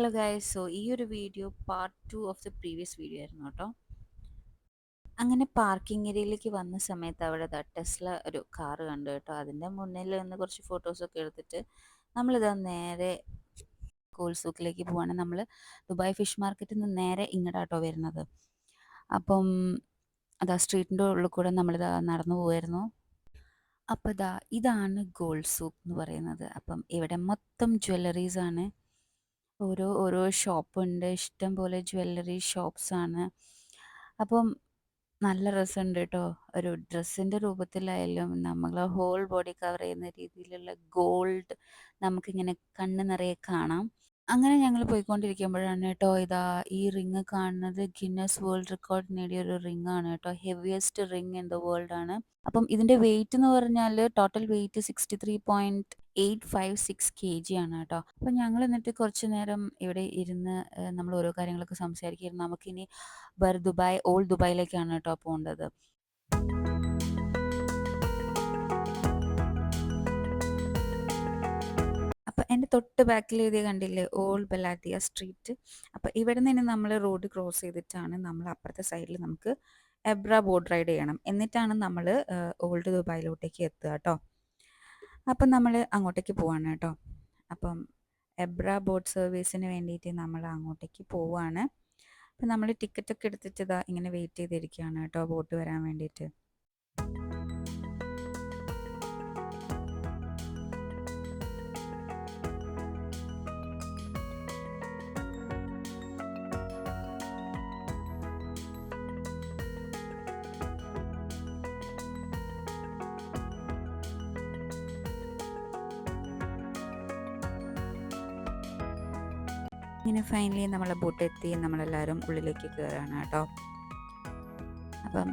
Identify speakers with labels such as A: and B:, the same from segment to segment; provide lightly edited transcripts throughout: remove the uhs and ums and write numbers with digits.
A: Hello guys, so ഈ ഒരു video part 2 of the previous video ആയിരുന്നു കേട്ടോ. അങ്ങനെ പാർക്കിംഗ് ഏരിയയിലേക്ക് വന്ന സമയത്ത് അവിടെ ടെസ്ല ഒരു കാറ് കണ്ടു കേട്ടോ. അതിൻ്റെ മുന്നിൽ നിന്ന് കുറച്ച് ഫോട്ടോസൊക്കെ എടുത്തിട്ട് നമ്മളിതാ നേരെ കോൾസൂക്കിലേക്ക് പോവാണ്. നമ്മൾ ദുബായ് ഫിഷ് മാർക്കറ്റിൽ നിന്ന് നേരെ ഇങ്ങോട്ടാട്ടോ വരുന്നത്. അപ്പം അതാ സ്ട്രീറ്റിൻ്റെ ഉള്ളിൽ കൂടെ നമ്മളിതാ നടന്നു പോവായിരുന്നു. അപ്പോൾ ഇതാണ് ഗോൾഡ് സൂക്ക് എന്ന് പറയുന്നത്. അപ്പം ഇവിടെ മൊത്തം ജ്വല്ലറീസാണ്. ഓരോ ഷോപ്പുണ്ട്, ഇഷ്ടം പോലെ ജ്വല്ലറി ഷോപ്സാണ്. അപ്പം നല്ല രസമുണ്ട് കേട്ടോ. ഒരു ഡ്രസ്സിൻ്റെ രൂപത്തിലായാലും നമ്മൾ ഹോൾ ബോഡി കവർ ചെയ്യുന്ന രീതിയിലുള്ള ഗോൾഡ് നമുക്കിങ്ങനെ കണ്ണ് നിറയെ കാണാം. അങ്ങനെ ഞങ്ങൾ പോയിക്കൊണ്ടിരിക്കുമ്പോഴാണ് കേട്ടോ ഈ റിങ് കാണുന്നത്. ഗിന്നസ് വേൾഡ് റെക്കോർഡ് നേടിയ ഒരു റിങ് ആണ് കേട്ടോ. Heaviest ring in the world ആണ്. അപ്പം ഇതിൻ്റെ വെയിറ്റ് എന്ന് പറഞ്ഞാൽ ടോട്ടൽ വെയിറ്റ് 63.856 kg ആണ് കേട്ടോ. അപ്പം ഞങ്ങൾ എന്നിട്ട് കുറച്ച് നേരം ഇവിടെ ഇരുന്ന് നമ്മൾ ഓരോ കാര്യങ്ങളൊക്കെ സംസാരിക്കുകയായിരുന്നു. നമുക്കിനി ദുബായ് ഓൾഡ് ദുബായിലേക്കാണ് കേട്ടോ പോകേണ്ടത്. അപ്പോൾ എൻ്റെ തൊട്ട് ബാക്കിൽ എഴുതിയ കണ്ടില്ലേ, ഓൾഡ് ബലാത്തിയ സ്ട്രീറ്റ്. അപ്പോൾ ഇവിടെ നിന്ന് നമ്മൾ റോഡ് ക്രോസ് ചെയ്തിട്ടാണ് നമ്മൾ അപ്പുറത്തെ സൈഡിൽ നമുക്ക് എബ്ര ബോട്ട് റൈഡ് ചെയ്യണം. എന്നിട്ടാണ് നമ്മൾ ഓൾഡ് ദുബായിലോട്ടേക്ക് എത്തുക കേട്ടോ. അപ്പം നമ്മൾ അങ്ങോട്ടേക്ക് പോവാണ് കേട്ടോ. അപ്പം എബ്ര ബോട്ട് സർവീസിന് വേണ്ടിയിട്ട് നമ്മൾ അങ്ങോട്ടേക്ക് പോവുകയാണ്. അപ്പം നമ്മൾ ടിക്കറ്റൊക്കെ എടുത്തിട്ട് ഇങ്ങനെ വെയിറ്റ് ചെയ്തിരിക്കുകയാണ് കേട്ടോ ബോട്ട് വരാൻ വേണ്ടിയിട്ട്. ഇങ്ങനെ ഫൈനലി നമ്മളെ ബോട്ട് എത്തി. നമ്മളെല്ലാവരും ഉള്ളിലേക്ക് കയറാണ് കേട്ടോ. അപ്പം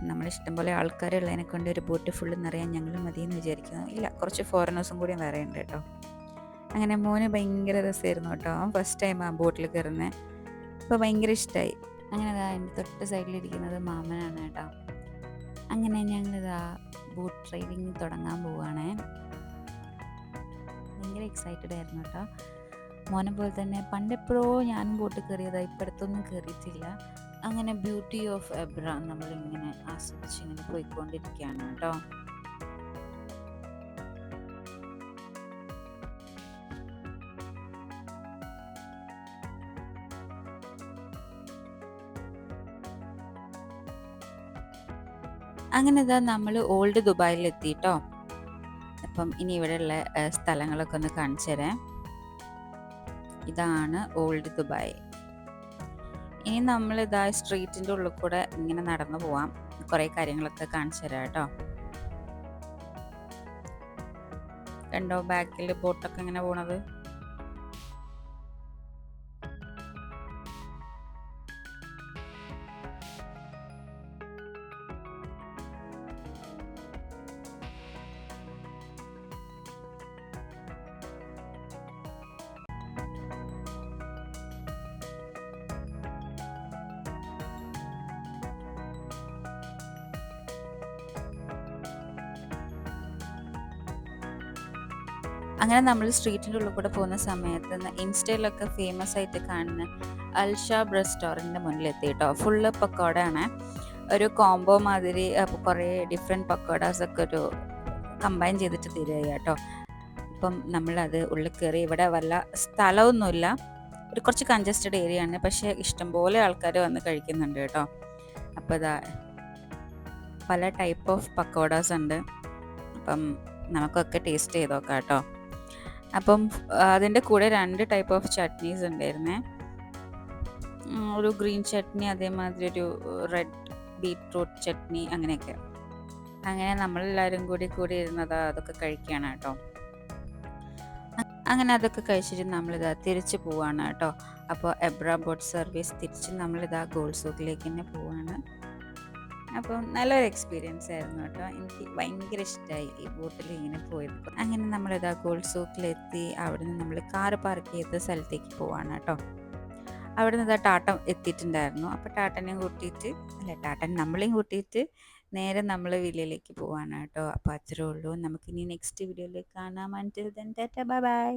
A: നമ്മളിഷ്ടംപോലെ ആൾക്കാരുള്ളതിനെ കൊണ്ട് ഒരു ബോട്ട് ഫുള്ള് നിറയാൻ ഞങ്ങൾ മതിയെന്ന് വിചാരിക്കുന്നു. ഇല്ല, കുറച്ച് ഫോറിനേഴ്സും കൂടി വേറെ ഉണ്ട് കേട്ടോ. അങ്ങനെ മോന് ഭയങ്കര രസമായിരുന്നു കേട്ടോ. ഫസ്റ്റ് ടൈം ആ ബോട്ടിൽ കയറുന്നത്. അപ്പോൾ ഭയങ്കര ഇഷ്ടമായി. അങ്ങനെ എൻ്റെ തൊട്ട് സൈഡിലിരിക്കുന്നത് മാമനാണ് കേട്ടോ. അങ്ങനെ ഞങ്ങളിതാ ബോട്ട് റൈഡിങ് തുടങ്ങാൻ പോവുകയാണേ. ഭയങ്കര എക്സൈറ്റഡ് ആയിരുന്നു കേട്ടോ. മോനെ പോലെ തന്നെ പണ്ടെപ്പോഴോ ഞാനും ബോട്ട് കയറിയതാണ്, ഇപ്പോഴത്തൊന്നും കയറിയിട്ടില്ല. അങ്ങനെ ബ്യൂട്ടി ഓഫ് എബ്ര നമ്മളിങ്ങനെ ആസ്വദിച്ച് ഇങ്ങനെ പോയിക്കൊണ്ടിരിക്കുകയാണ് കേട്ടോ. അങ്ങനെ നമ്മൾ ഓൾഡ് ദുബായിലെത്തി കേട്ടോ. അപ്പം ഇനി ഇവിടെയുള്ള സ്ഥലങ്ങളൊക്കെ ഒന്ന് കാണിച്ചു തരാം. ഇതാണ് ഓൾഡ് ദുബായ്. ഇനി നമ്മളിതാ സ്ട്രീറ്റിൻ്റെ ഉള്ളിൽ കൂടെ ഇങ്ങനെ നടന്നു പോവാം. കുറേ കാര്യങ്ങളൊക്കെ കാണിച്ചു തരാം കേട്ടോ. കണ്ടോ ബാക്കിൽ ബോട്ടൊക്കെ ഇങ്ങനെ പോണത്. അങ്ങനെ നമ്മൾ സ്ട്രീറ്റിൻ്റെ ഉള്ളിൽ കൂടെ പോകുന്ന സമയത്ത് ഇൻസ്റ്റയിലൊക്കെ ഫേമസ് ആയിട്ട് കാണുന്ന അൽഷാബ് റെസ്റ്റോറൻറ്റിൻ്റെ മുന്നിലെത്തി കേട്ടോ. ഫുള്ള് പക്കോടയാണ്, ഒരു കോംബോ മാതിരി. അപ്പോൾ കുറേ ഡിഫറെൻറ്റ് പക്കോടാസൊക്കെ ഒരു കമ്പൈൻ ചെയ്തിട്ട് തരിക കേട്ടോ. അപ്പം നമ്മളത് ഉള്ളിൽ കയറി. ഇവിടെ വല്ല സ്ഥലമൊന്നുമില്ല, ഒരു കുറച്ച് കൺജസ്റ്റഡ് ഏരിയ ആണ്, പക്ഷേ ഇഷ്ടംപോലെ ആൾക്കാർ വന്ന് കഴിക്കുന്നുണ്ട് കേട്ടോ. അപ്പോൾ പല ടൈപ്പ് ഓഫ് പക്കോടാസ് ഉണ്ട്. അപ്പം നമുക്കൊക്കെ ടേസ്റ്റ് ചെയ്ത് നോക്കാം കേട്ടോ. അപ്പം അതിൻ്റെ കൂടെ 2 ടൈപ്പ് ഓഫ് ചട്നീസ് ഉണ്ടായിരുന്നേ. ഒരു ഗ്രീൻ ചട്നി, അതേമാതിരി ഒരു റെഡ് ബീറ്റ്റൂട്ട് ചട്നി, അങ്ങനെയൊക്കെ. അങ്ങനെ നമ്മളെല്ലാവരും കൂടി ഇരുന്നത് അതൊക്കെ കഴിക്കുകയാണ് കേട്ടോ. അങ്ങനെ അതൊക്കെ കഴിച്ചിട്ട് നമ്മളിതാ തിരിച്ച് പോവാണ് കേട്ടോ. അപ്പോൾ എബ്ര ബോട്ട് സർവീസ് തിരിച്ച് നമ്മളിതാ ഗോൾഡ് സൂക്കിലേക്ക് തന്നെ പോവാണ്. അപ്പം നല്ലൊരു എക്സ്പീരിയൻസ് ആയിരുന്നു കേട്ടോ. എനിക്ക് ഭയങ്കര ഇഷ്ടമായി ഈ ബോട്ടിൽ ഇങ്ങനെ പോയത്. അങ്ങനെ നമ്മളിതാ ഗോൾഡ് സൂക്കിലെത്തി. അവിടെ നിന്ന് നമ്മൾ കാറ് പാർക്ക് ചെയ്ത സ്ഥലത്തേക്ക് പോവാണ് കേട്ടോ. അവിടെ നിന്ന് ടാട്ട എത്തിയിട്ടുണ്ടായിരുന്നു. അപ്പോൾ ടാട്ടൻ നമ്മളെയും കൂട്ടിയിട്ട് നേരെ നമ്മൾ വില്ലയിലേക്ക് പോവാണ് കേട്ടോ. അപ്പോൾ അത്രേ ഉള്ളൂ. നമുക്കിനി നെക്സ്റ്റ് വീഡിയോയിൽ കാണാം. അൻറ്റിൽ ദെൻ ടാറ്റ, ബൈ ബൈ.